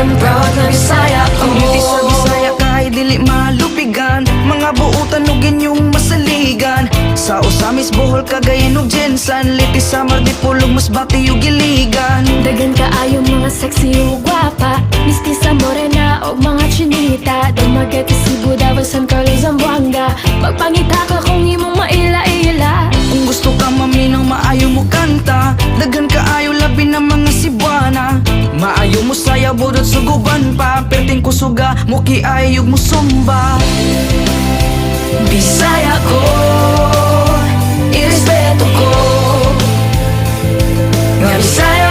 I'm proud na Bisaya ko. Ang beauty sa Bisaya kahit dili malupigan, mga buutan ug inyong masaligan. Sa Osamis, Bohol, Cagayan ug Jensan, Liti, Samar, Dipolog, Masbate ug Iligan. Dagan kaayo mga sexy ug gwapa, mistisa morena o mga chinita. Dumagat Cebu, Davao, San Carlos, Zamboanga. Magpangita ka kung imong maila-ila. Kung gusto ka maminang maayo mo kanta, dagan kaayo labi na mga Cebuana. Maayo mo saya budot suguban pa, perting kusuga mo kiayog mo sumba. Bisaya ko, irespeto ko, nga Bisaya